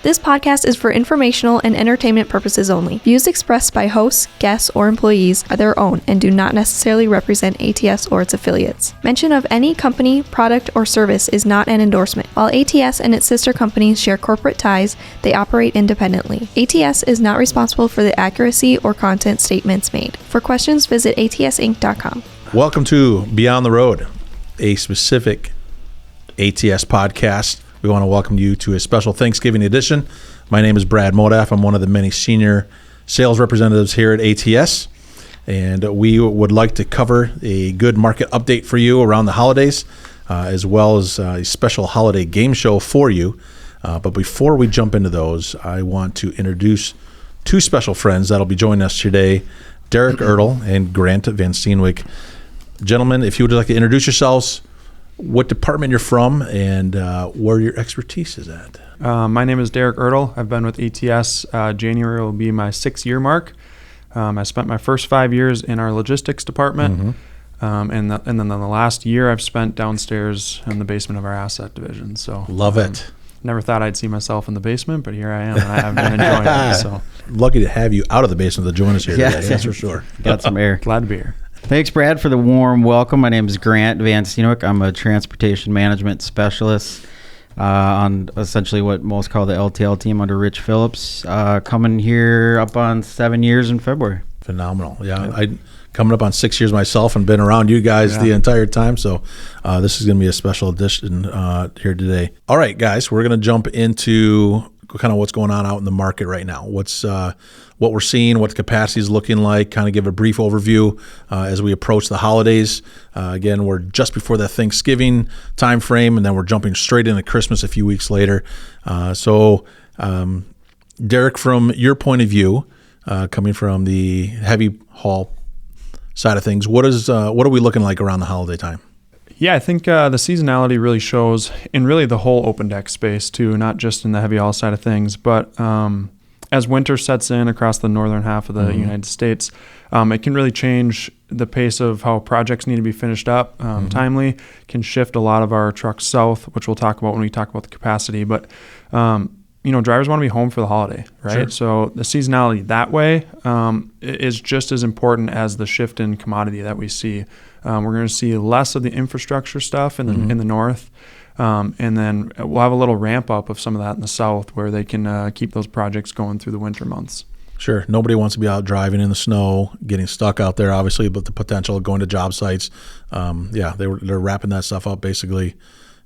This podcast is for informational and entertainment purposes only. Views expressed by hosts, guests, or employees are their own and do not necessarily represent ATS or its affiliates. Mention of any company, product, or service is not an endorsement. While ATS and its sister companies share corporate ties, they operate independently. ATS is not responsible for the accuracy or content statements made. For questions, visit atsinc.com. Welcome to Beyond the Road, a specific ATS podcast. We want to welcome you to a special Thanksgiving edition. My name is Brad Modaff. I'm one of the many senior sales representatives here at ATS, and we would like to cover a good market update for you around the holidays, as well as a special holiday game show for you. But before we jump into those, I want to introduce two special friends that'll be joining us today, Derek Ertl and Grant Van Steenwyk. Gentlemen, if you would like to introduce yourselves, what department you're from, and where your expertise is at. My name is Derek Ertl. I've been with ATS. January will be my 6-year mark. I spent my first 5 years in our logistics department, and then the last year I've spent downstairs in the basement of our asset division. So Love it. Never thought I'd see myself in the basement, but here I am, and I've been enjoying it. So lucky to have you out of the basement to join us here today, that's for sure. Got some air. Glad to be here. Thanks, Brad, for the warm welcome. My name is Grant Van Steenwyk. I'm a transportation management specialist on essentially what most call the LTL team under Rich Phillips. Coming here up on 7 years in February. Phenomenal. Yeah, I coming up on 6 years myself and been around you guys the entire time. So this is going to be a special edition here today. All right, guys, we're going to jump into kind of what's going on out in the market right now. What we're seeing, what the capacity is looking like, kind of give a brief overview as we approach the holidays. Again, we're just before the Thanksgiving time frame, and then we're jumping straight into Christmas a few weeks later. So, Derek, from your point of view, coming from the heavy haul side of things, what are we looking like around the holiday time? Yeah, I think the seasonality really shows in really the whole open deck space too, not just in the heavy haul side of things, but as winter sets in across the northern half of the United States, it can really change the pace of how projects need to be finished up timely, can shift a lot of our trucks south, which we'll talk about when we talk about the capacity. But, drivers want to be home for the holiday, right? Sure. So the seasonality that way is just as important as the shift in commodity that we see. We're going to see less of the infrastructure stuff in the north. And then we'll have a little ramp up of some of that in the south where they can keep those projects going through the winter months. Sure. Nobody wants to be out driving in the snow, getting stuck out there, obviously, but the potential of going to job sites. They're wrapping that stuff up basically.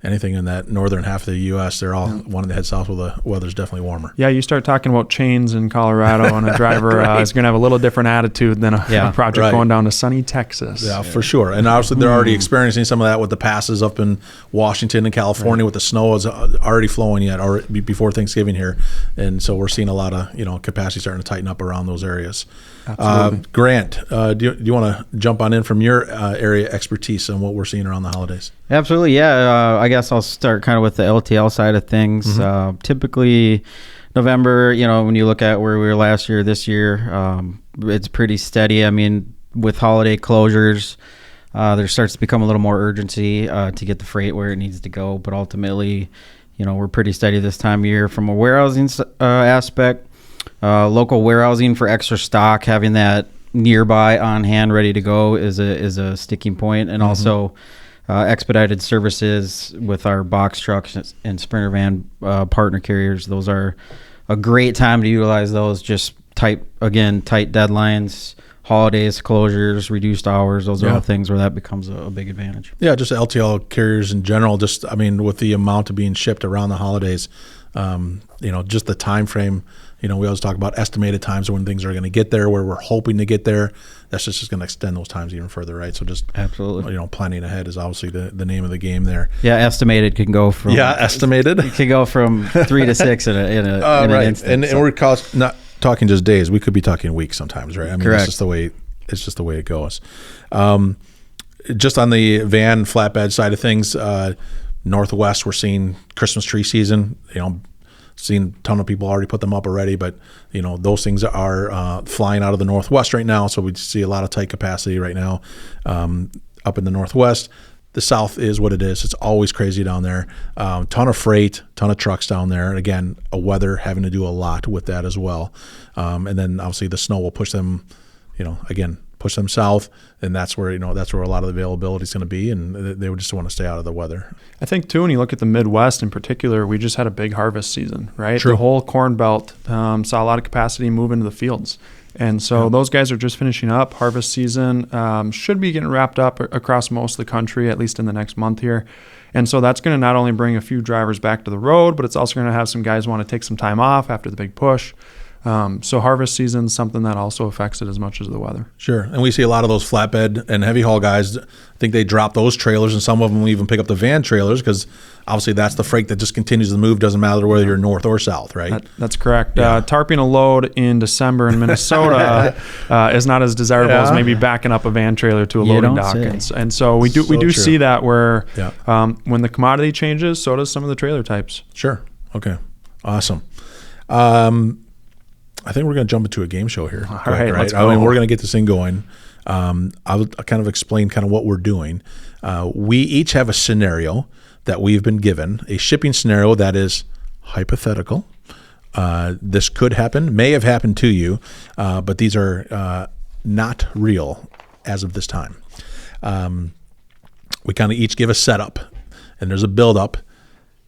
Anything in that northern half of the U.S., they're all wanting to head south where the weather's definitely warmer. Yeah, you start talking about chains in Colorado, and a driver is going to have a little different attitude than a project going down to sunny Texas. Yeah, for sure. And obviously they're already experiencing some of that with the passes up in Washington and California with the snow is already flowing before Thanksgiving here. And so we're seeing a lot of capacity starting to tighten up around those areas. Absolutely. Grant, do you want to jump on in from your area expertise on what we're seeing around the holidays? Absolutely, yeah. I guess I'll start kind of with the LTL side of things. Typically, November, when you look at where we were last year, this year, it's pretty steady. I mean, with holiday closures, there starts to become a little more urgency to get the freight where it needs to go. But ultimately, we're pretty steady this time of year from a warehousing aspect. Local warehousing for extra stock, having that nearby on hand ready to go is a sticking point, and also expedited services with our box trucks and Sprinter van partner carriers. Those are a great time to utilize those. Just tight deadlines, holidays, closures, reduced hours. Those are all things where that becomes a big advantage. Yeah, just LTL carriers in general. With the amount of being shipped around the holidays, just the time frame. We always talk about estimated times when things are going to get there, where we're hoping to get there. That's just going to extend those times even further, right? So just absolutely, planning ahead is obviously the name of the game there. Yeah, estimated can go from estimated. It can go from 3 to 6 in an instant. And we're not talking just days. We could be talking weeks sometimes, right? I mean, correct. It's just the way it goes. Just on the van flatbed side of things, Northwest, we're seeing Christmas tree season. Seen a ton of people already put them up already, but those things are flying out of the Northwest right now, so we see a lot of tight capacity right now up in the Northwest. the South is what it is. It's always crazy down there. Ton of freight, ton of trucks down there. And again, weather having to do a lot with that as well. And then obviously the snow will push them, push them south, and that's where a lot of the availability is going to be, and they would just want to stay out of the weather. I think too, when you look at the Midwest in particular, we just had a big harvest season, right? True. The whole Corn Belt saw a lot of capacity move into the fields, and so those guys are just finishing up. Harvest season should be getting wrapped up across most of the country, at least in the next month here. And so that's going to not only bring a few drivers back to the road, but it's also going to have some guys want to take some time off after the big push. So harvest season is something that also affects it as much as the weather. Sure. And we see a lot of those flatbed and heavy haul guys. I think they drop those trailers, and some of them even pick up the van trailers because obviously that's the freight that just continues to move. Doesn't matter whether you're north or south, right? That's correct. Yeah. Tarping a load in December in Minnesota is not as desirable as maybe backing up a van trailer to a loading dock. And so we do true. see that where when the commodity changes, so does some of the trailer types. Sure. Okay. Awesome. I think we're going to jump into a game show here. All right, let's go. I mean, we're going to get this thing going. I'll kind of explain kind of what we're doing. We each have a scenario that we've been given, a shipping scenario that is hypothetical. This could happen, may have happened to you, but these are not real as of this time. We kind of each give a setup, and there's a build-up,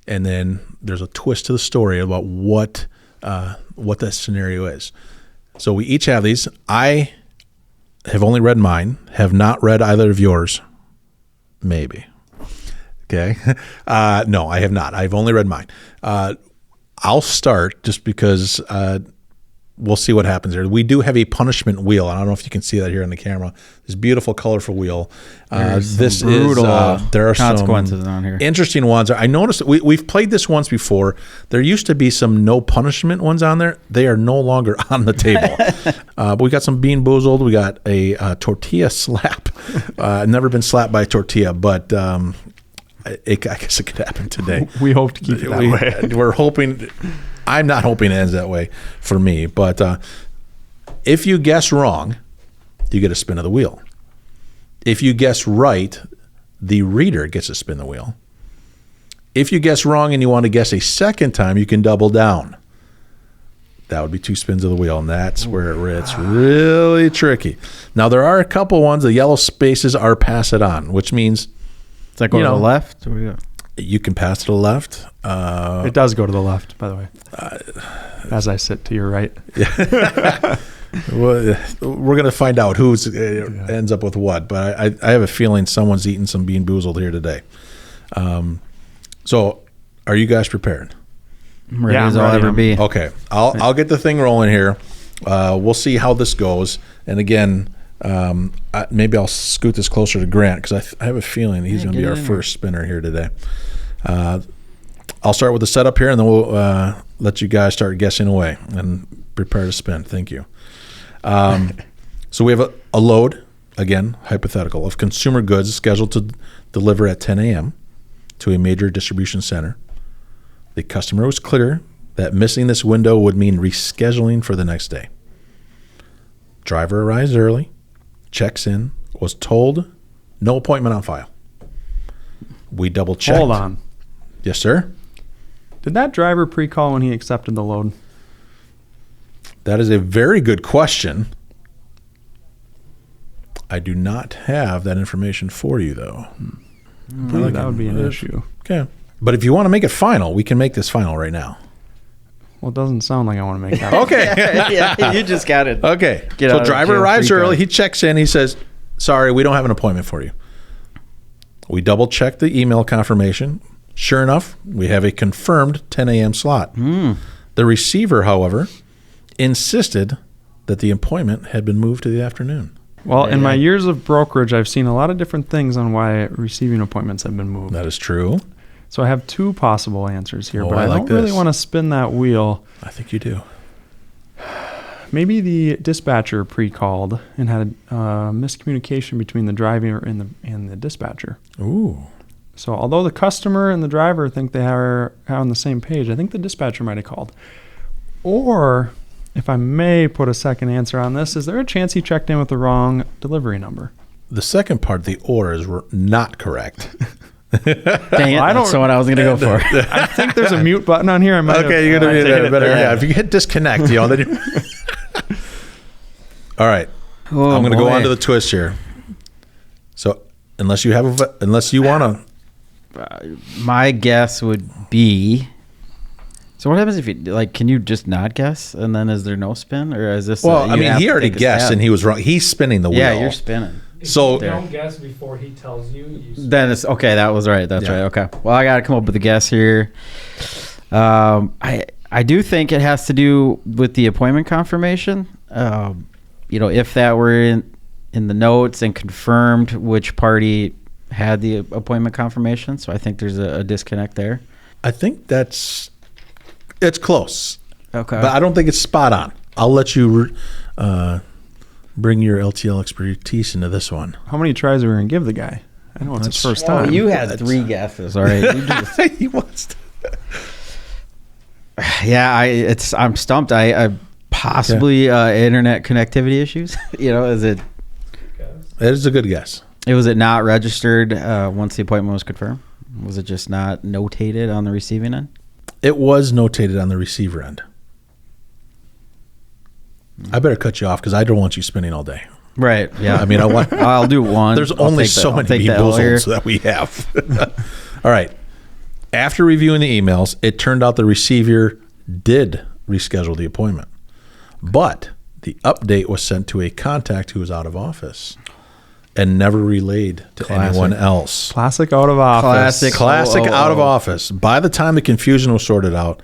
and then there's a twist to the story about what that scenario is. So we each have these. I have only read mine, have not read either of yours. Maybe. Okay. No, I have not. I've only read mine. I'll start just because we'll see what happens here. We do have a punishment wheel. I don't know if you can see that here on the camera. This beautiful, colorful wheel. This brutal there are consequences some on here. interesting ones. I noticed that we've played this once before. There used to be some no punishment ones on there. They are no longer on the table. But we got some bean boozled. We got a tortilla slap. I've never been slapped by a tortilla, but I guess it could happen today. We hope to keep it that way. We're hoping. I'm not hoping it ends that way for me, but if you guess wrong, you get a spin of the wheel. If you guess right, the reader gets to spin the wheel. If you guess wrong and you want to guess a second time, you can double down. That would be 2 spins of the wheel, and that's where it's really tricky. Now, there are a couple ones. The yellow spaces are pass it on, which means Does that go to the left? you can pass to the left. It does go to the left, by the way, as I sit to your right. Well, we're going to find out who ends up with what, but I have a feeling someone's eating some bean boozled here today. So are you guys prepared? I'm ready as I'll ever be. Okay. I'll get the thing rolling here. We'll see how this goes. And again, maybe I'll scoot this closer to Grant because I have a feeling he's going to be our first spinner here today. I'll start with the setup here, and then we'll let you guys start guessing away and prepare to spin. Thank you. So we have a load, again, hypothetical, of consumer goods scheduled to deliver at 10 a.m. to a major distribution center. The customer was clear that missing this window would mean rescheduling for the next day. Driver arrives early, checks in, was told no appointment on file. We double checked. Hold on. Yes, sir? Did that driver pre-call when he accepted the load? That is a very good question. I do not have that information for you, though. That would be an issue. Okay. But if you want to make it final, we can make this final right now. Well, it doesn't sound like I want to make that. Okay. Yeah, you just got it. Okay. Get So out of driver jail arrives free early. card. He checks in. He says, sorry, we don't have an appointment for you. We double check the email confirmation. Sure enough, we have a confirmed 10 a.m. slot. The receiver, however, insisted that the appointment had been moved to the afternoon. Well, in my years of brokerage, I've seen a lot of different things on why receiving appointments have been moved. That is true. So I have 2 possible answers here, but I like don't really this. want to spin that wheel. I think you do. Maybe the dispatcher pre-called and had miscommunication between the driver and the dispatcher. Ooh. So although the customer and the driver think they are on the same page, I think the dispatcher might have called. Or, if I may put a second answer on this, is there a chance he checked in with the wrong delivery number? the second part, the order is not correct. Dang it! That's the one I was gonna go for. I think there's a mute button on here. I might Okay, you're gonna be there. Better. Yeah, if you hit disconnect, then you. All right, I'm gonna go on to the twist here. So, unless you want to, my guess would be. So what happens if you can you just not guess and then is there no spin or is this? Well, I mean, he already guessed and he was wrong. He's spinning the wheel. Yeah, you're spinning. So if you don't guess before he tells you then it's okay. That was right. That's right. Okay. Well, I got to come up with a guess here. I do think it has to do with the appointment confirmation. If that were in the notes and confirmed which party had the appointment confirmation. So I think there's a disconnect there. I think it's close. Okay. But I don't think it's spot on. I'll let you bring your LTL expertise into this one. How many tries are we going to give the guy? I know it's his first time. You had 3 guesses. All right. He wants to. Yeah, I'm stumped. I possibly internet connectivity issues. Is it? That is a good guess. Was it not registered once the appointment was confirmed? Was it just not notated on the receiving end? It was notated on the receiver end. I better cut you off because I don't want you spinning all day. Right. Yeah. I mean, I'll do one. There's only so many bamboozles that we have. All right. After reviewing the emails, it turned out the receiver did reschedule the appointment, but the update was sent to a contact who was out of office and never relayed to anyone else. Classic out of office. Classic out of office. By the time the confusion was sorted out,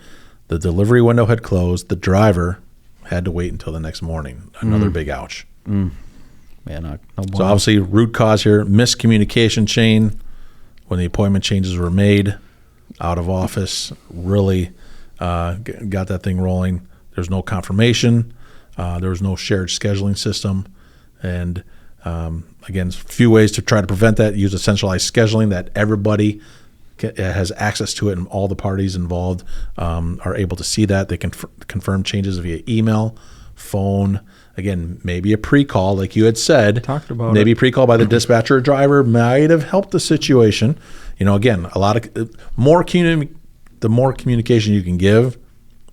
the delivery window had closed. The driver had to wait until the next morning. Another big ouch. Yeah, no so obviously, root cause here, miscommunication chain. When the appointment changes were made, out of office, really got that thing rolling. There's no confirmation. There was no shared scheduling system. And again, a few ways to try to prevent that. Use a centralized scheduling that everybody has access to it, and all the parties involved are able to see that. They can confirm changes via email, phone. Again, maybe a pre-call, like you had said. Talked about maybe it. Pre-call by the dispatcher or driver might have helped the situation. Again, a lot of the more communication you can give,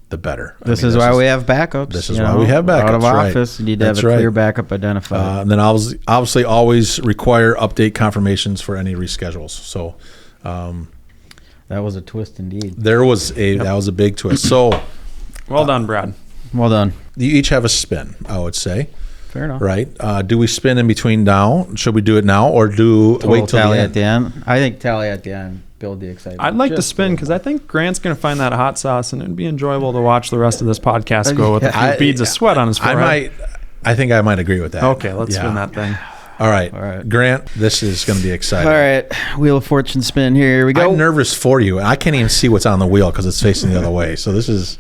the better. This is why we have backups. This is why we have backups. Out of office, right. you need to have a clear backup identified. And then obviously always require update confirmations for any reschedules. So that was a twist indeed. That was a big twist. So well done, Brad. Well done. You each have a spin, I would say. Fair enough. Right? Do we spin in between now? Should we do it now or wait till tally the at the end? I think tally at the end. Build the excitement. I'd like to spin because I think Grant's going to find that hot sauce, and it'd be enjoyable to watch the rest of this podcast go with a few beads of sweat on his forehead. I think I might agree with that. Okay, let's spin that thing. All right. Grant, this is going to be exciting. All right. Wheel of Fortune spin. Here we go. I'm nervous for you, and I can't even see what's on the wheel because it's facing the other way. So this is...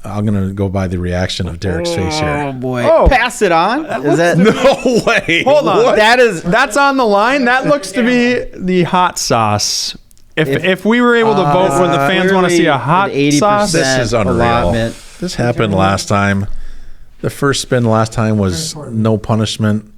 I'm going to go by the reaction of Derek's face here. Oh, boy. Pass it on? Is that... No way. Hold on. What? That's on the line. That looks to be the hot sauce. If we were able to vote when the fans want to see a hot sauce. This is unreal. This happened last time. The first spin last time was no punishment.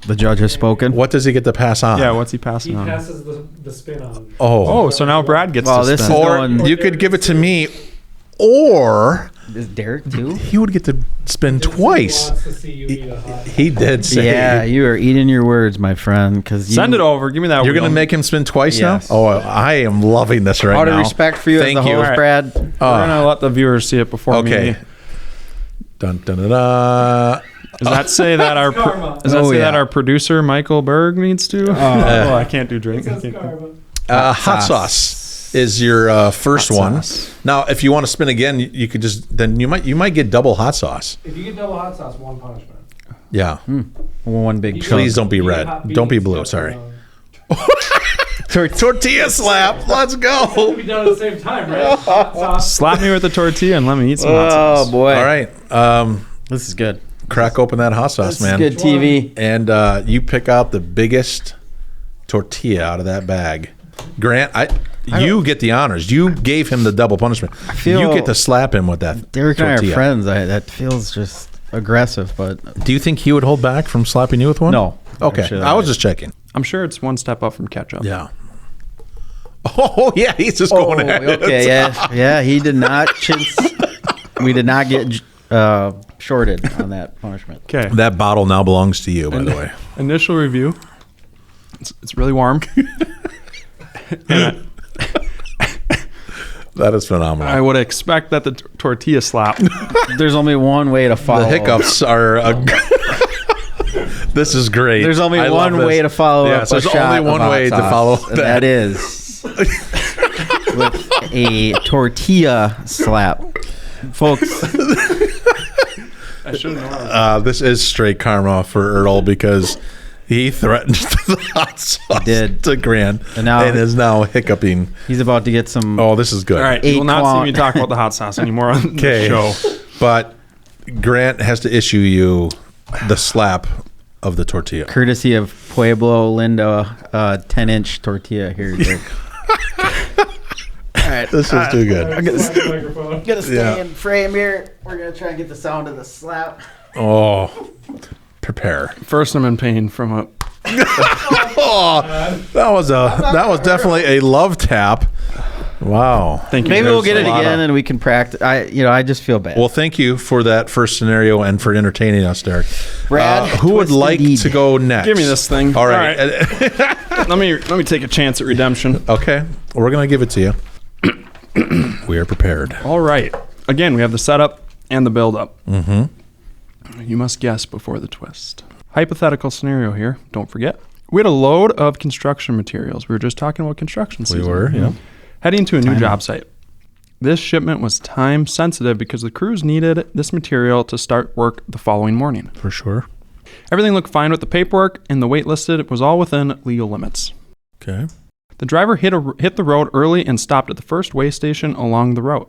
The judge has spoken. What does he get to pass on? Yeah, what's he passing on? He passes the spin on. Oh, so now Brad gets to spin. Or you could give it to me, or is Derek too? He would get to spin twice. Wants to see you eat a hot He did say. Yeah, you are eating your words, my friend. Send it over. Give me that. You're going to make him spin twice now? Oh, I am loving this right now. Out of respect for you as the host, Brad. We're going to let the viewers see it before me. Okay. Dun, dun, dun, dun. Does that say that our producer Michael Berg needs to? I can't do drink. Hot sauce is your first one. Now, if you want to spin again, you could you might get double hot sauce. If you get double hot sauce, one punishment. Yeah. One big. Please don't be red. Don't be blue. Sorry. Tortilla slap. Let's go. We done at the same time, right? Hot sauce. Slap me with the tortilla and let me eat some hot sauce. Oh boy! All right. This is good. Crack open that hot sauce, man. Good TV. And you pick out the biggest tortilla out of that bag. Grant, you get the honors. You gave him the double punishment. You get to slap him with that Derek tortilla. and I are friends. That feels just... aggressive, but Do you think he would hold back from slapping you with one? no. Okay. Actually, I was just checking. I'm sure it's one step up from ketchup. Yeah. Oh, yeah. He's just going ahead. Okay, yeah. He did not. We did not get shorted on that punishment. Okay. That bottle now belongs to you, by the way. Initial review. It's really warm. And That is phenomenal. I would expect that the tortilla slap. There's only one way to follow. The hiccups are. This is great. There's only I love one this. way to follow Yes, up a there's shot only one of hot way to sauce, follow and that is with a tortilla slap, folks. I should know. This is straight karma for Ertl because he threatened the hot sauce to Grant And now- is now hiccuping. He's about to get some. Oh, this is good. All right, you will not see me talk about the hot sauce anymore on the show. But Grant has to issue you the slap of the tortilla. Courtesy of Pueblo Linda 10-inch tortilla here, Dick. All right, This is too good. I'm gonna Microphone. stay in frame here. We're gonna try and get the sound of the slap. Oh, prepare. First, I'm in pain from a. Oh, that was definitely a love tap. Wow. Thank you. Maybe we'll get There's it a lot again of- and we can practice. I just feel bad. Well, thank you for that first scenario and for entertaining us, Derek. Brad, Who would twist like indeed. to go next? Give me this thing. All right. Let me take a chance at redemption. Okay. We're going to give it to you. We are prepared. All right. Again, we have the setup and the build-up. Mm-hmm. You must guess before the twist. Hypothetical scenario here. Don't forget. We had a load of construction materials. We were just talking about construction season. We were, yeah. Heading to a new job site. This shipment was time sensitive because the crews needed this material to start work the following morning. For sure. Everything looked fine with the paperwork, and the weight listed was all within legal limits. Okay. The driver hit the road early and stopped at the first weigh station along the route.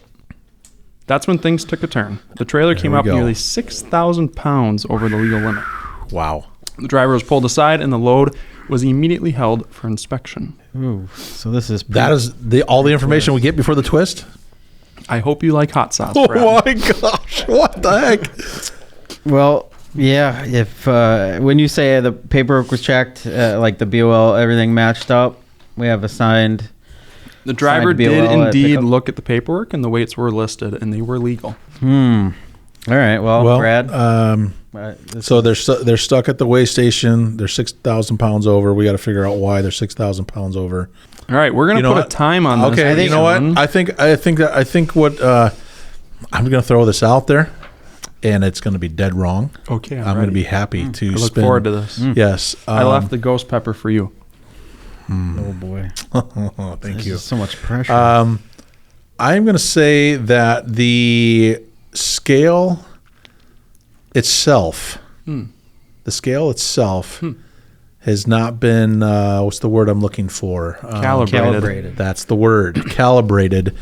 That's when things took a turn. The trailer came we up go. nearly 6,000 pounds over the legal limit. Wow. The driver was pulled aside, and the load was immediately held for inspection. Ooh, so this is That is all the information we get before the twist? I hope you like hot sauce, Oh Brad. my gosh. What the heck? well. Yeah, if when you say the paperwork was checked, like the BOL, everything matched up. We have assigned. The driver Signed BOL did at indeed pickup. look at the paperwork, and the weights were listed, and they were legal. All right. Well, Brad. So they're stuck at the weigh station. They're 6,000 pounds over. We got to figure out why they're 6,000 pounds over. All right, we're gonna put what? a time on this. Okay, you know what? I think what I'm gonna throw this out there, and it's gonna be dead wrong. Okay, I'm gonna be happy to I look spin. forward to this. Yes, I left the ghost pepper for you. Oh boy. Thank There's you. just so much pressure. I'm gonna say that the scale itself, has not been what's the word I'm looking for? Calibrated. That's the word. Calibrated,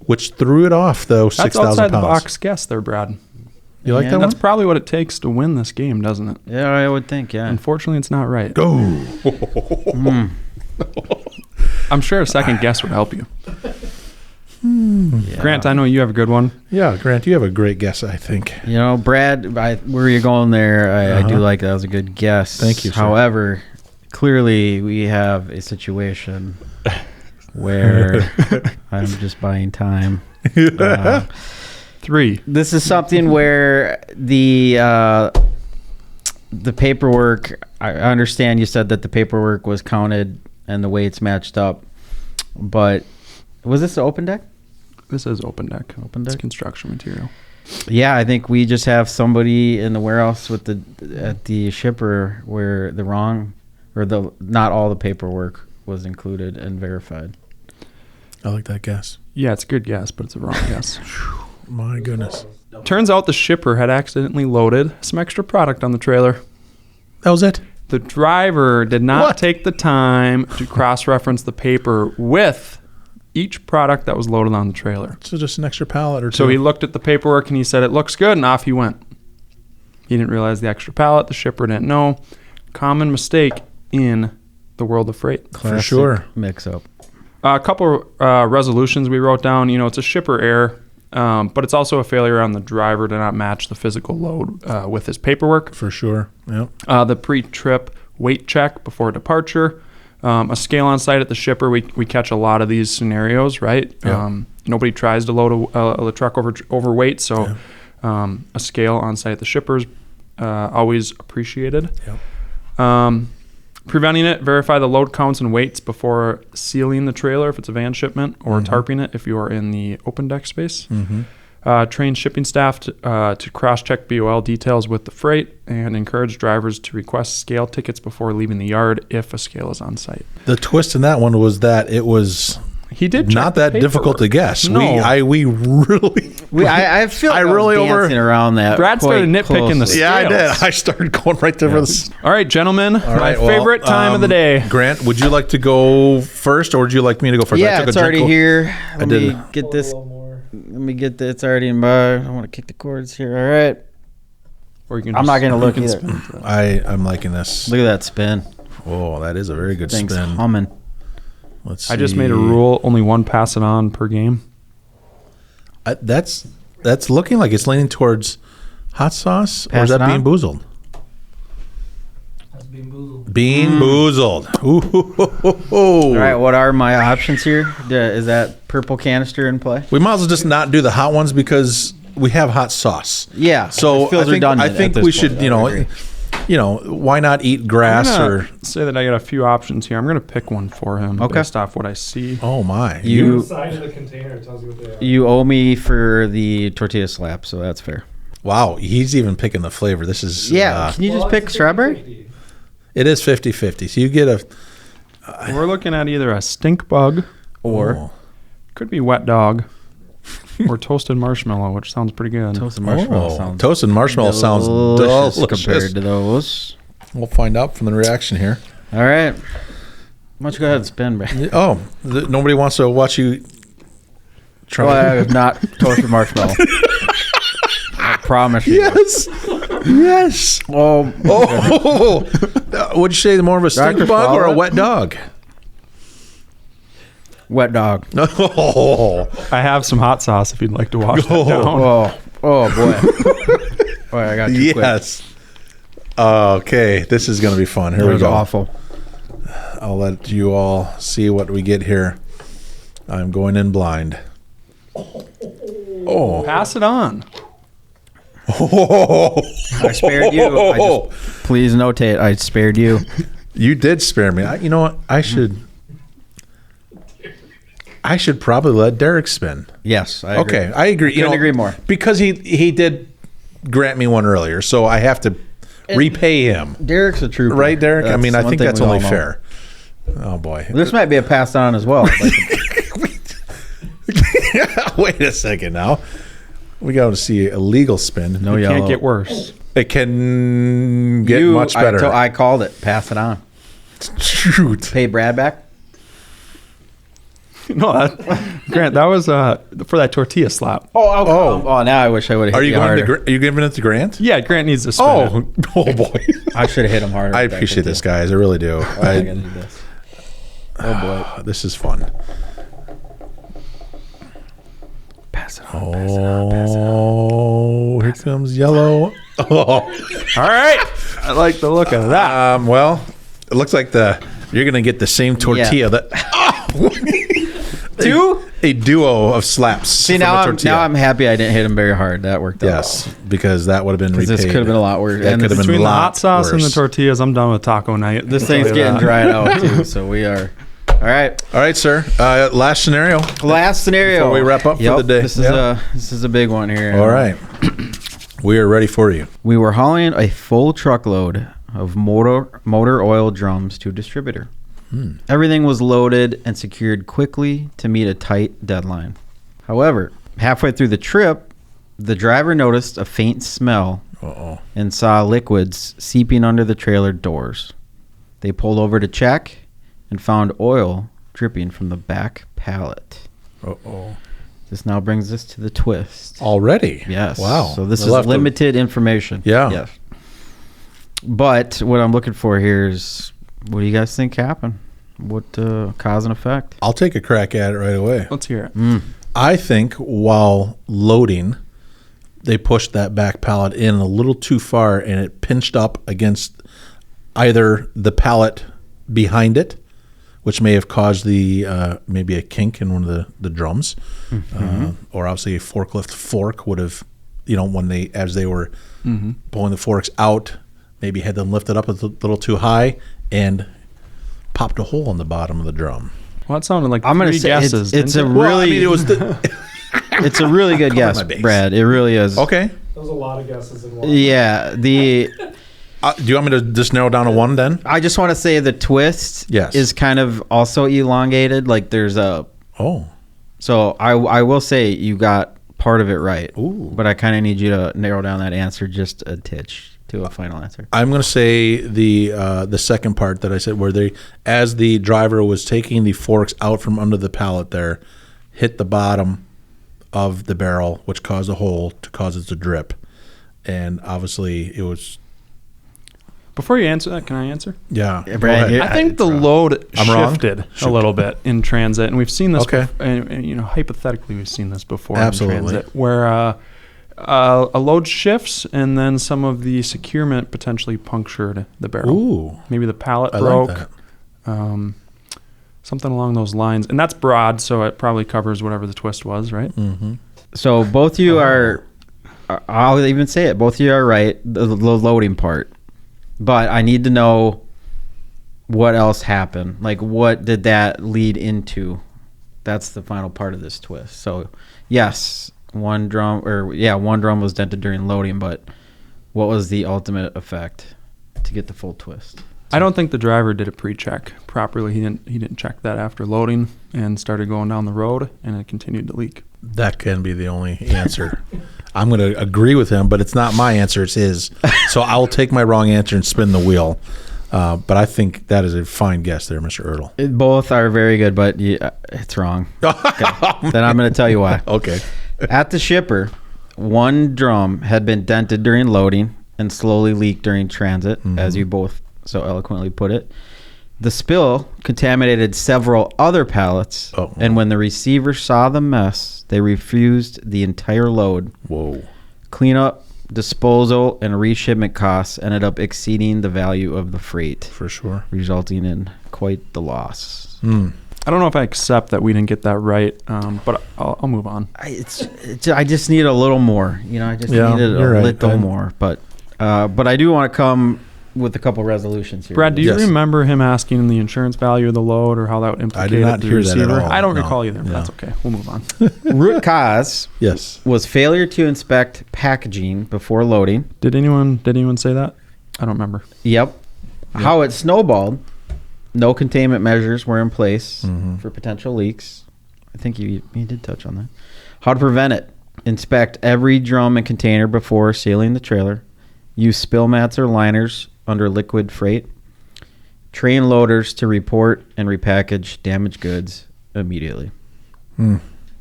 which threw it off though. That's 6,000 outside pounds. the box guess there, Brad. You like Yeah. that That's one? probably what it takes to win this game, doesn't it? yeah, I would think. Yeah. Unfortunately, it's not right. Go. I'm sure a second guess would help you. Yeah. Grant, I know you have a good one. Yeah, Grant, you have a great guess. I think. You know, Brad, where you're going there, I do like that. Was a good guess. Thank you, sir. However, clearly we have a situation where I'm just buying time. 3. This is something where the paperwork. I understand you said that the paperwork was counted and the weights matched up, but was this the open deck? This is open deck. Open It's deck? construction material. Yeah, I think we just have somebody in the warehouse at the shipper where not all the paperwork was included and verified. I like that guess. Yeah, it's a good guess, but it's a wrong guess. My goodness. Turns out the shipper had accidentally loaded some extra product on the trailer. That was it. The driver did not What? take the time to cross-reference the paper with each product that was loaded on the trailer. So just an extra pallet or two. So he looked at the paperwork and he said, it looks good, and off he went. He didn't realize the extra pallet. The shipper didn't know. Common mistake in the world of freight. Classic sure. mix up. A couple resolutions we wrote down. You know, it's a shipper error. But it's also a failure on the driver to not match the physical load with his paperwork. For sure. Yep. The pre-trip weight check before departure. A scale on site at the shipper. We catch a lot of these scenarios, right? Yeah. Nobody tries to load a truck overweight, so a scale on site at the shipper's always appreciated. Yep. Preventing it, verify the load counts and weights before sealing the trailer if it's a van shipment, or tarping it if you are in the open deck space. Train shipping staff to cross-check BOL details with the freight, and encourage drivers to request scale tickets before leaving the yard if a scale is on site. The twist in that one was that it was He did not that difficult to guess. No. We really I feel like I I was really dancing around that. Brad started quite nitpicking the closely. Yeah, I did. Scales. I started going right there for this. All right, gentlemen, All right, my well, favorite time of the day. Grant, would you like to go first, or would you like me to go first? I Yeah, took a it's already drink. here. Let me did. get Pull this. a little more. Let me get this. It's already in my. I want to kick the cords here. All right. Or you can I'm just- not gonna you look can either. spin to that. I'm liking this. Look at that spin. Oh, that is a very good Thing's spin. humming. Let's see. I just made a rule: only one pass it on per game. That's looking like it's leaning towards hot sauce, or Pass is that it on? bean boozled? That's being boozled. Bean boozled. Ooh, All right. What are my options here? Is that purple canister in play? We might as well just not do the hot ones because we have hot sauce. Yeah. So it feels I redundant think at we this should, point. I agree. why not eat grass I'm or? gonna say that I got a few options here. I'm gonna pick one for him Okay. based off what I see. Oh my! On You the side of the container tells you what they are. you owe me for the tortilla slap, so that's fair. Wow, he's even picking the flavor. This is Yeah. Can you just Well, pick it's strawberry? 50-50. It is 50-50. So you get a We're looking at either a stink bug or Oh. could be wet dog or toasted marshmallow, which sounds pretty good. Toasted marshmallow Oh, sounds toasted marshmallow sounds delicious delicious. compared to those. We'll find out from the reaction here. All right. Why don't you go ahead and spin, Brad? Oh, nobody wants to watch you try. Well, not toasted marshmallow. I promise you. Yes. Yes. Oh, Oh. Would you say more of a stink Dr. bug or a Follett? wet dog? wet dog. Oh. I have some hot sauce if you'd like to wash that down. Oh boy. Boy, I got too quick. Yes. Okay, this is going to be fun. Here That we was go. awful. I'll let you all see what we get here. I'm going in blind. Oh. Pass it on. I spared you. Please notate, I spared you. You did spare me. You know what? I should probably let Derek spin. Yes, I agree. Okay, I agree. Couldn't agree more. Because he did grant me one earlier, so I have to repay him. Derek's a trooper. Right, Derek? I mean, I one think thing that's we all only know. fair. Oh boy. This might be a pass on as well. Wait a second now. We got to see a legal spin. No It yellow. can't get worse. It can get much better. I called it. Pass it on. Shoot. Pay Brad back. No, Grant, that was for that tortilla slap. Oh, now I wish I would have hit Are you you going harder. to? Are you giving it to Grant? Yeah, Grant needs to spin it. Oh boy. I should have hit him harder. I back appreciate into this, it. guys. I really do. I'm gonna do this. Oh boy. This is fun. Pass it on. Oh, here comes yellow. Oh. All right. I like the look of that. Well, it looks like you're gonna get the same tortilla a duo of slaps. See, from now a I'm, tortilla. now I'm happy I didn't hit him very hard. That worked out. Yes, because that would have been Because repaid. this could have been a lot worse. That And could have this, been Between the lot hot sauce and the worse. tortillas, I'm done with taco night. this I'll thing's tell you getting that. dried out too, so we are. All right. All right, sir. Last scenario. Last scenario. Before we wrap up for the day. This is a big one here. All right. We are ready for you. We were hauling a full truckload of motor oil drums to a distributor. Everything was loaded and secured quickly to meet a tight deadline. However, halfway through the trip, the driver noticed a faint smell and saw liquids seeping under the trailer doors. They pulled over to check and found oil dripping from the back pallet. This now brings us to the twist. Already? Yes. Wow. So this We'll have is to- limited information. Yeah. Yes. But what I'm looking for here is, what do you guys think happened? What cause and effect? I'll take a crack at it right away. Let's hear it. I think while loading, they pushed that back pallet in a little too far, and it pinched up against either the pallet behind it, which may have caused the maybe a kink in one of the drums, or obviously a forklift fork would have, when as they were pulling the forks out, maybe had them lifted up a little too high and popped a hole in the bottom of the drum. Well, that sounded like I'm going to three say guesses. it's a didn't it? really. Well, I mean, it was It's a really good guess, my base. Brad. It really is. okay. There was a lot of guesses in one. Yeah. Do you want me to just narrow down to one then? I just want to say the twist Yes. is kind of also elongated. Like there's a. Oh. So I will say you got part of it right. Ooh. But I kind of need you to narrow down that answer just a titch to a final answer. I'm going to say the second part that I said, where as the driver was taking the forks out from under the pallet there, hit the bottom of the barrel, which caused a hole to cause it to drip. And obviously it was... Before you answer that, can I answer? Yeah. Yeah, Brad, go ahead. I think the load I'm wrong? shifted a little bit in transit, and we've seen this. Okay. And hypothetically, we've seen this before Absolutely. in transit, where a load shifts, and then some of the securement potentially punctured the barrel. Ooh. Maybe the pallet I broke. like that. Something along those lines, and that's broad, so it probably covers whatever the twist was, right? Mm-hmm. So both of you are. I'll even say it. Both of you are right. The loading part, but I need to know what else happened. Like, what did that lead into? That's the final part of this twist. So, yes, one drum was dented during loading, but what was the ultimate effect to get the full twist? I don't think the driver did a pre-check properly. He didn't check that after loading and started going down the road, and it continued to leak. That can be the only answer. I'm going to agree with him, but it's not my answer. It's his. So I'll take my wrong answer and spin the wheel. But I think that is a fine guess there, Mr. Ertl. Both are very good, but it's wrong. Okay. Then I'm going to tell you why. Okay. At the shipper, one drum had been dented during loading and slowly leaked during transit, as you both so eloquently put it. The spill contaminated several other pallets, and when the receiver saw the mess, they refused the entire load. Whoa. Cleanup, disposal, and reshipment costs ended up exceeding the value of the freight, For sure. resulting in quite the loss. I don't know if I accept that we didn't get that right, but I'll move on. I just need a little more. I just Yeah, needed you're a right. little more. But I do want to come with a couple resolutions here. Brad, do you Yes. remember him asking the insurance value of the load or how that would implicate not the hear that at receiver? all. I don't No. recall either, but No. that's okay. We'll move on. Root cause Yes. was failure to inspect packaging before loading. Did anyone say that? I don't remember. Yep. How it snowballed. No containment measures were in place Mm-hmm. for potential leaks. I think you did touch on that. How to prevent it. Inspect every drum and container before sealing the trailer. Use spill mats or liners under liquid freight. Train loaders to report and repackage damaged goods immediately.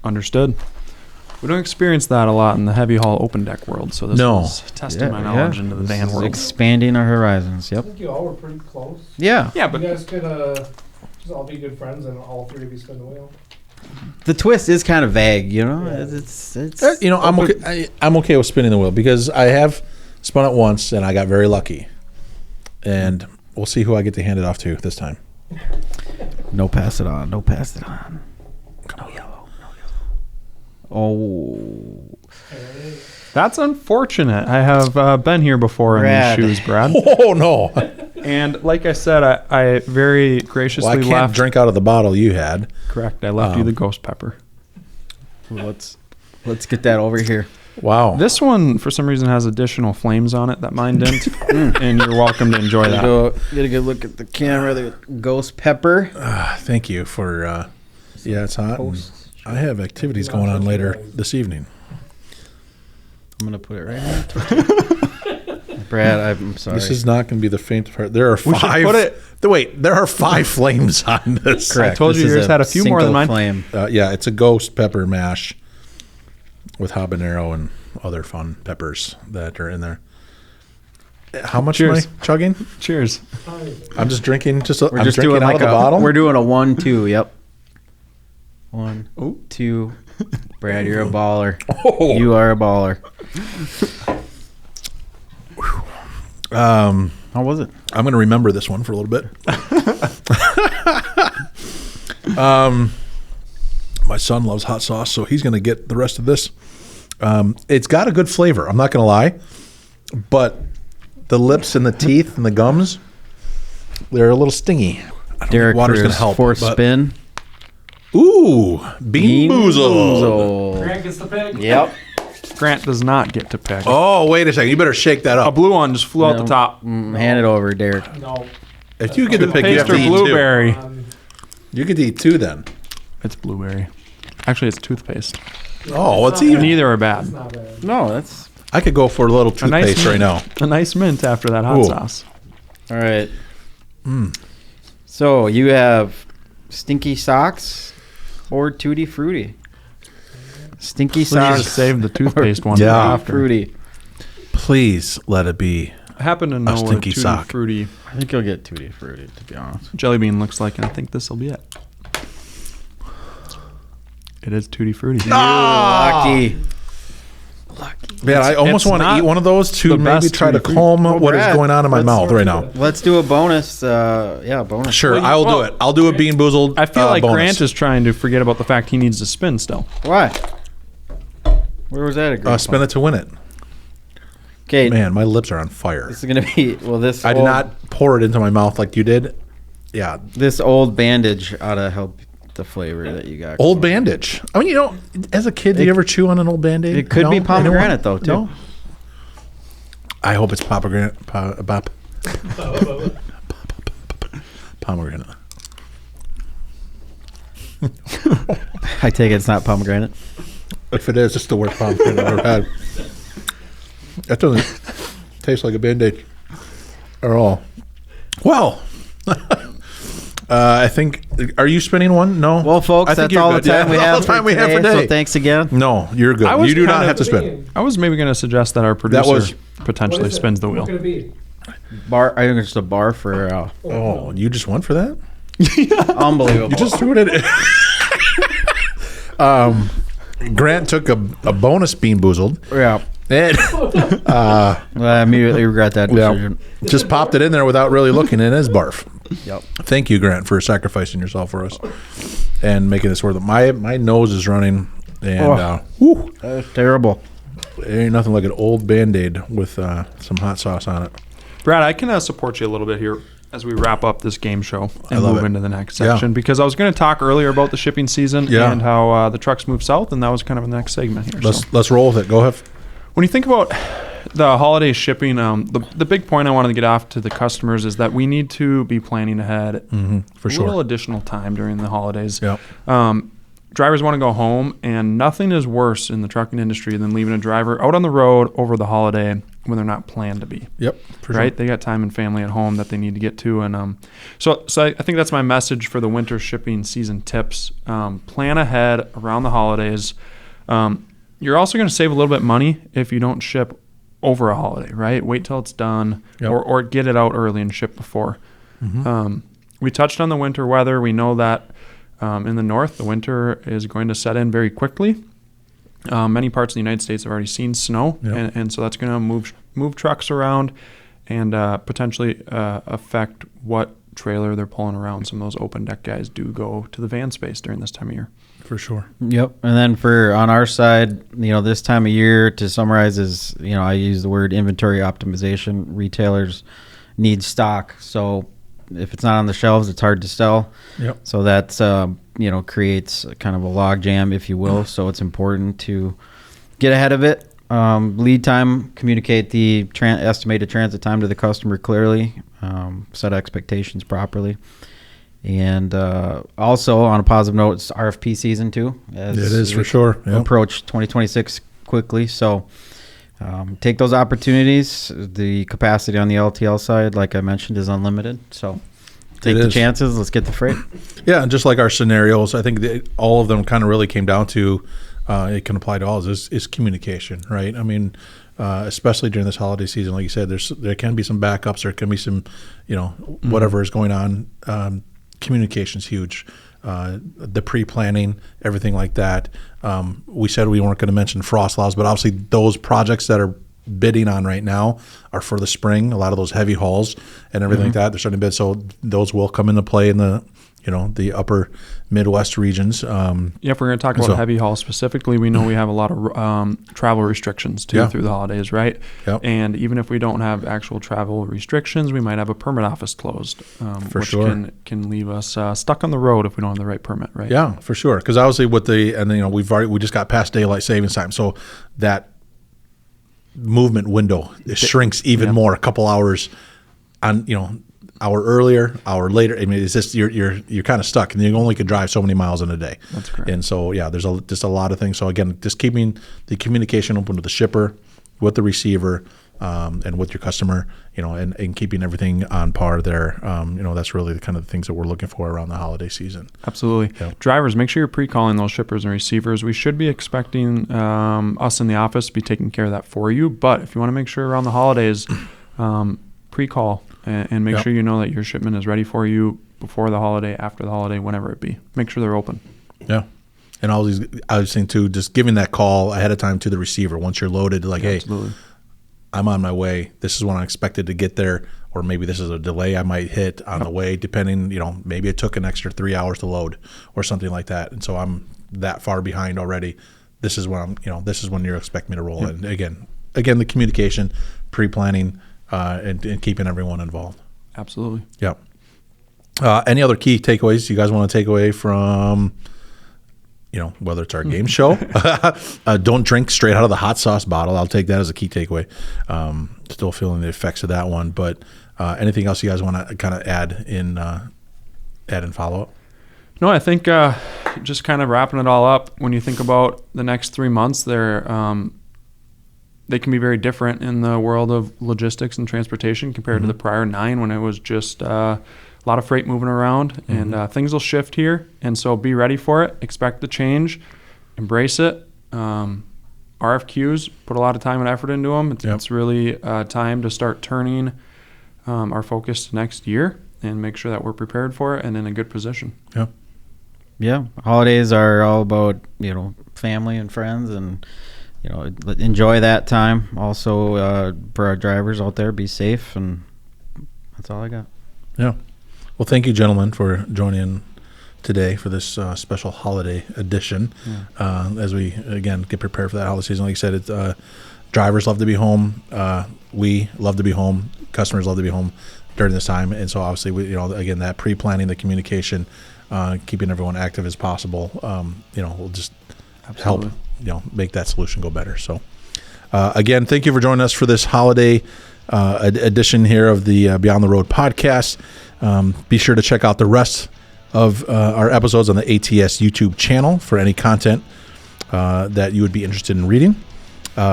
Understood. We don't experience that a lot in the heavy haul open deck world, so this No. is testing my knowledge into the This van is world. expanding our horizons. I Yep. think you all were pretty close. Yeah. Yeah, You but guys could just all be good friends and all three of you spin the wheel. The twist is kind of vague, It's I'm okay. I'm okay with spinning the wheel because I have spun it once and I got very lucky. And we'll see who I get to hand it off to this time. No pass it on. No pass it on. No yellow. Oh. that's unfortunate. I have been here before in Brad. these shoes, Brad. Oh, no. And like I said, I very graciously Well, I can't left. drink out of the bottle you had. Correct. I left you the ghost pepper. Let's get that over here. Wow. This one, for some reason, has additional flames on it that mine didn't, and you're welcome to enjoy that. Get a good look at the camera. The ghost pepper. Thank you for, yeah, it's hot. And I have activities going on later this evening. I'm gonna put it right here. Brad, I'm sorry. This is not going to be the faint part. There are should five. put it- Wait, there are 5 flames on this. correct. I told you This is yours had a few more than single mine. Flame. Yeah, it's a ghost pepper mash with habanero and other fun peppers that are in there. How much Cheers. am I chugging? Cheers. I'm just drinking. We're I'm just drinking doing out like of the bottle. We're doing a 1-2. Yep. 1, Ooh. 2. Brad, you're a baller. Oh. You are a baller. How was it? I'm going to remember this one for a little bit. My son loves hot sauce, so he's going to get the rest of this. It's got a good flavor. I'm not going to lie, but the lips and the teeth and the gums, they're a little stingy. I don't Derek think water's for going his to help. fourth but- spin. Ooh, Bean Boozled. Grant gets the pick. Yep. Grant does not get to pick. Oh, wait a second. You better shake that A up. blue one just flew out the top. Hand it over, Derek. No. If you get the pick, you have Paste to or eat blueberry. Um, two. You get to eat two then. It's blueberry. Actually, it's toothpaste. Oh, it's even. Neither are it's bad. not bad. No, that's I could go for a little toothpaste right now. A nice mint after that hot Ooh. sauce. all right. So you have stinky socks or tutti frutti. Stinky Please socks. save the toothpaste one. Yeah. for Tutti after. frutti. Please let it be. I happen to know what a stinky tutti sock. fruity I think you'll get tutti frutti, to be honest. jelly bean looks like, and I think this will be it. It is tutti frutti. Lucky. Man, I almost it's want to not eat one of those to the maybe best try to tutti frutti. calm Oh, what is Brad, going on in my let's- mouth right now. Let's do a bonus. Bonus. Sure, Well, I will well, do it. I'll do a Bean Boozled I feel like bonus. Grant is trying to forget about the fact he needs to spin still. Why? Where was that agreed? Spin it to win it. Okay, Man, my lips are on fire. this is gonna be this. I did old- not pour it into my mouth like you did. Yeah, This old bandage ought to help the flavor that you got. old bandage. I mean, you know, as a kid, do you ever chew on an old Band-Aid? It could be No? pomegranate, Anyone? though, too. No? I hope it's pomegranate. Pomegranate. I take it it's not pomegranate. If it is, it's the worst pomegranate I've ever had. That doesn't taste like a Band-Aid at all. Well, I think. Are you spinning one? No. Well, folks, I think that's you're all the good. time we That's have. all the time we have today, for today. So thanks again. No, you're good. I was You do not kind have to of- spin. I was maybe going to suggest that our producer was- potentially What is it? spins the wheel. What could it be? Bar. I think it's just a bar for. Oh, you just went for that? Unbelievable. You just threw it in. Grant took a bonus Bean Boozled yeah. and I immediately regret that decision. just popped it in there without really looking in his barf. Yep. Thank you, Grant, for sacrificing yourself for us and making this worth it. My nose is running, and whew, That's terrible. there ain't nothing like an old Band-Aid with some hot sauce on it. Brad, I can support you a little bit here as we wrap up this game show and love move it. into the next Yeah. section, because I was going to talk earlier about the shipping season Yeah. and how the trucks move south, and that was kind of the next segment here. So. Let's roll with it. Go ahead. When you think about the holiday shipping, the big point I wanted to get off to the customers is that we need to be planning ahead For a little sure. additional time during the holidays. Yep. Drivers want to go home, and nothing is worse in the trucking industry than leaving a driver out on the road over the holiday when they're not planned to be. Yep. For Right? Sure. They got time and family at home that they need to get to. And so I think that's my message for the winter shipping season tips. Plan ahead around the holidays. You're also going to save a little bit money if you don't ship over a holiday, right? Wait till it's done, Yep. or get it out early and ship before. We touched on the winter weather. We know that in the north, the winter is going to set in very quickly. Many parts of the United States have already seen snow, Yep. and so that's going to move trucks around and potentially affect what trailer they're pulling around. Some of those open deck guys do go to the van space during this time of year. For sure. Yep. And then on our side, this time of year, to summarize, is I use the word inventory optimization. Retailers need stock, so if it's not on the shelves, it's hard to sell. Yep. So that's creates kind of a log jam, if you will. So it's important to get ahead of it. Lead time, communicate the estimated transit time to the customer clearly, set expectations properly. And also, on a positive note, it's RFP season too. As It is we for sure. Yep. Approach 2026 quickly. So take those opportunities. The capacity on the LTL side, like I mentioned, is unlimited. So take It the is. chances. Let's get the freight. Yeah, and just like our scenarios, I think all of them kind of really came down to it can apply to all is communication, right? I mean, especially during this holiday season, like you said, there can be some backups, there can be some, whatever is going on. Communication's huge. the pre-planning, everything like that. We said we weren't going to mention frost allows, but obviously those projects that are bidding on right now are for the spring. A lot of those heavy hauls and everything like that, they're starting to bid. So those will come into play in the, the upper Midwest regions. If we're going to talk about heavy haul specifically, we know we have a lot of travel restrictions too through the holidays, right? Yep. And even if we don't have actual travel restrictions, we might have a permit office closed, For which sure. can leave us stuck on the road if we don't have the right permit, right? Yeah, for sure. Because obviously we just got past daylight savings time, so that movement window shrinks even more. A couple hours on hour earlier, hour later. I mean, it's just you're kind of stuck, and you only can drive so many miles in a day. That's correct. And so there's just a lot of things. So again, just keeping the communication open with the shipper, with the receiver, and with your customer, and keeping everything on par there. That's really the kind of things that we're looking for around the holiday season. Absolutely. Yeah. Drivers, make sure you're pre-calling those shippers and receivers. We should be expecting us in the office to be taking care of that for you. But if you want to make sure around the holidays, pre-call and make sure you know that your shipment is ready for you before the holiday, after the holiday, whenever it be. Make sure they're open. Yeah. And I was saying too, just giving that call ahead of time to the receiver once you're loaded, hey, absolutely. I'm on my way. This is when I'm expected to get there, or maybe this is a delay I might hit on the way, depending, maybe it took an extra 3 hours to load or something like that. And so I'm that far behind already. This is when this is when you're expecting me to roll in. Again, the communication, pre-planning, and keeping everyone involved. Absolutely. Yeah. Any other key takeaways you guys want to take away from, whether it's our game show? Don't drink straight out of the hot sauce bottle. I'll take that as a key takeaway. Still feeling the effects of that one. But anything else you guys want to kind of add in follow-up? No, I think just kind of wrapping it all up, when you think about the next 3 months, they can be very different in the world of logistics and transportation compared to the prior 9, when it was just a lot of freight moving around, and things will shift here. And so be ready for it. Expect the change. Embrace it. RFQs, put a lot of time and effort into them. It's really time to start turning our focus to next year and make sure that we're prepared for it and in a good position. Yeah. Yeah. Holidays are all about, family and friends, and enjoy that time. Also, for our drivers out there, be safe, and that's all I got. Yeah. Well, thank you, gentlemen, for joining today for this special holiday edition. As we, again, get prepared for that holiday season. Like you said, drivers love to be home. We love to be home. Customers love to be home during this time. And so obviously, again, that pre-planning, the communication, keeping everyone active as possible, will just help make that solution go better. So again, thank you for joining us for this holiday edition here of the Beyond the Road podcast. Be sure to check out the rest of our episodes on the ATS YouTube channel for any content that you would be interested in reading.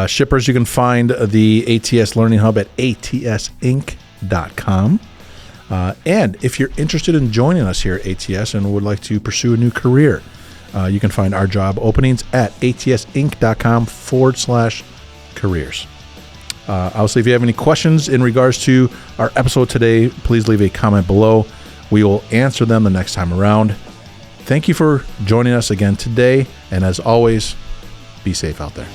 Shippers, you can find the ATS Learning Hub at atsinc.com. And if you're interested in joining us here at ATS and would like to pursue a new career, you can find our job openings at atsinc.com/careers. Obviously, if you have any questions in regards to our episode today, please leave a comment below. We will answer them the next time around. Thank you for joining us again today. And as always, be safe out there.